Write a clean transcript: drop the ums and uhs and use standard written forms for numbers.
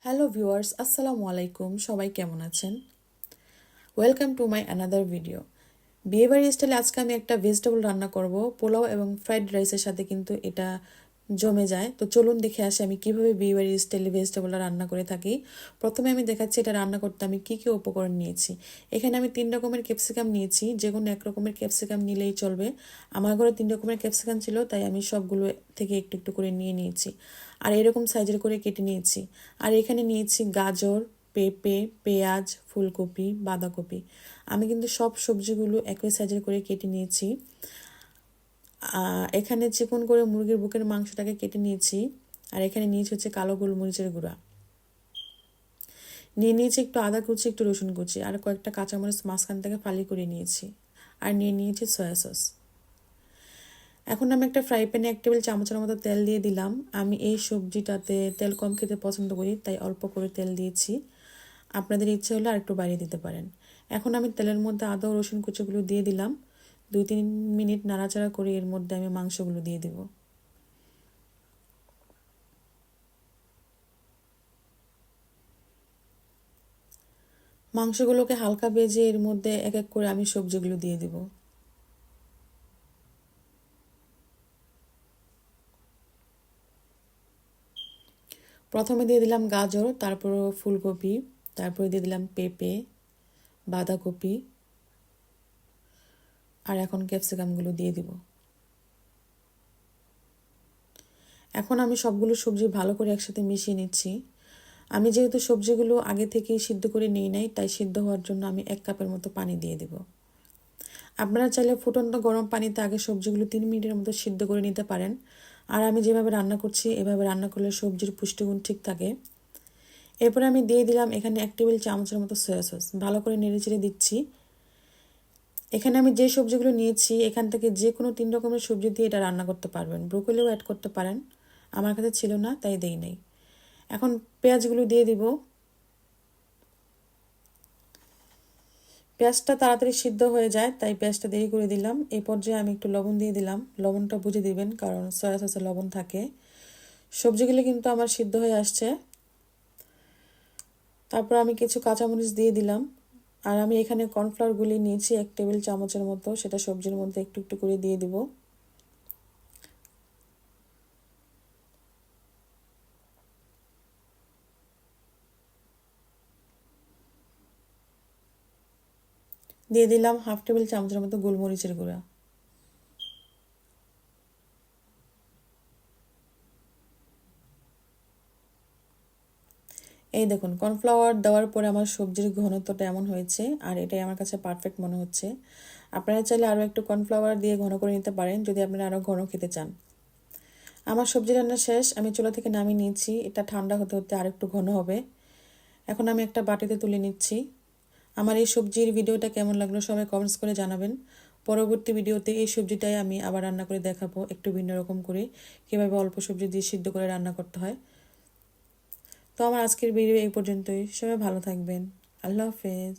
Hello viewers, আসসালামু আলাইকুম। সবাই কেমন আছেন? Welcome to my another video. বিয়েবাড়ি স্টাইলে আজকে আমি একটা ভেজিটেবল রান্না করব। পোলাও এবং ফ্রাইড রাইসের সাথে কিন্তু এটা জমে যায়। তো চলুন দেখে আসি আমি কিভাবে বিয়েবাড়ি স্টাইলে ভেজিটেবলটা রান্না করে থাকি। প্রথমে আমি দেখাচ্ছি এটা রান্না করতে আমি কী কী উপকরণ নিয়েছি। এখানে আমি 3 রকমের ক্যাপসিকাম নিয়েছি, যে কোনো 1 রকমের ক্যাপসিকাম নিলেই চলবে। আমার ঘরে 3 রকমের ক্যাপসিকাম ছিল, তাই আমি সবগুলো থেকে একটু একটু করে নিয়ে নিয়েছি আর এরকম সাইজের করে কেটে নিয়েছি। আর এখানে নিয়েছি গাজর, পেঁপে, পেঁয়াজ, ফুলকপি, বাঁধাকপি। আমি কিন্তু সব সবজিগুলো একই সাইজের করে কেটে নিয়েছি। এখানে চিকন করে মুরগির বুকের মাংসটাকে কেটে নিয়েছি। আর এখানে নিয়েছি হচ্ছে কালো গোলমরিচের গুঁড়া, নিয়ে নিয়েছি একটু আদা কুচি, একটু রসুন কুচি, আর কয়েকটা কাঁচামরিচ মাঝখান থেকে ফালি করে নিয়েছি। আর নিয়ে নিয়েছি সয়া সস। এখন আমি একটা ফ্রাই প্যানে 1 টেবিল চামচের মতো তেল দিয়ে দিলাম। আমি এই সবজিটাতে তেল কম খেতে পছন্দ করি, তাই অল্প করে তেল দিয়েছি। আপনাদের ইচ্ছে হলে আর একটু বাড়িয়ে দিতে পারেন। এখন আমি তেলের মধ্যে আদা ও রসুন কুচিগুলো দিয়ে দিলাম। 2-3 মিনিট নাড়াচাড়া করে এর মধ্যে আমি মাংসগুলো দিয়ে দিব। মাংসগুলোকে হালকা ভেজে এর মধ্যে এক এক করে আমি সবজিগুলো দিয়ে দিব। প্রথমে দিয়ে দিলাম গাজর, তারপর ফুলকপি, তারপরে দিয়ে দিলাম পেঁপে, বাঁধাকপি, আর এখন ক্যাপসিকামগুলো দিয়ে দিব। এখন আমি সবগুলো সবজি ভালো করে একসাথে মিশিয়ে নিচ্ছি। আমি যেহেতু সবজিগুলো আগে থেকেই সিদ্ধ করে নিই নাই, তাই সিদ্ধ হওয়ার জন্য আমি 1 কাপের মতো পানি দিয়ে দেব। আপনারা চাইলে ফুটন্ত গরম পানিতে আগে সবজিগুলো 3 মিনিটের মতো সিদ্ধ করে নিতে পারেন। আর আমি যেভাবে রান্না করছি এভাবে রান্না করলে সবজির পুষ্টিগুণ ঠিক থাকে। এরপরে আমি দিয়ে দিলাম এখানে 1 টেবিল চামচের মতো সয়া সস। ভালো করে নেড়েচেড়ে দিচ্ছি। এখানে আমি যে সবজিগুলো নিয়েছি এখান থেকে যে কোনো 3 রকমের সবজি দিয়ে এটা রান্না করতে পারবেন। ব্রোকলিও অ্যাড করতে পারেন, আমার কাছে ছিল না তাই দেই নাই। এখন পেঁয়াজগুলো দিয়ে দিব। পেঁয়াজটা তাড়াতাড়ি সিদ্ধ হয়ে যায়, তাই পেঁয়াজটা দেরি করে দিলাম। এই পর্যায়ে আমি একটু লবণ দিয়ে দিলাম। লবণটা বুঝে দিবেন, কারণ সয়া সসে লবণ থাকে। সবজিগুলো কিন্তু আমার সিদ্ধ হয়ে আসছে। তারপর আমি কিছু কাঁচামরিচ দিয়ে দিলাম। আর আমি এখানে কর্নফ্লাওয়ার গুলি নিয়েছি 1 টেবিল চামচের মতো, সেটা সবজির মধ্যে একটু একটু করে দিয়ে দিব। দিয়ে দিলাম 1/2 টেবিল চামচের মতো গোলমরিচের গুঁড়া। এই দেখুন, কর্নফ্লাওয়ার দেওয়ার পরে আমার সবজির ঘনত্বটা এমন হয়েছে, আর এটাই আমার কাছে পারফেক্ট মনে হচ্ছে। আপনারা চাইলে আরও একটু কর্নফ্লাওয়ার দিয়ে ঘন করে নিতে পারেন যদি আপনারা আরও ঘন খেতে চান। আমার সবজি রান্না শেষ, আমি চুলা থেকে নামিয়ে নিয়েছি। এটা ঠান্ডা হতে হতে আরেকটু ঘন হবে। এখন আমি একটা বাটিতে তুলে নিচ্ছি। আমার এই সবজির ভিডিওটা কেমন লাগলো সবাই কমেন্টস করে জানাবেন। পরবর্তী ভিডিওতে এই সবজিটাই আমি আবার রান্না করে দেখাবো, একটু ভিন্ন রকম করে, কীভাবে অল্প সবজি দিয়ে সিদ্ধ করে রান্না করতে হয়। তো আমার আজকের ভিডিও এই পর্যন্তই। সবাই ভালো থাকবেন। আল্লাহ হাফেজ।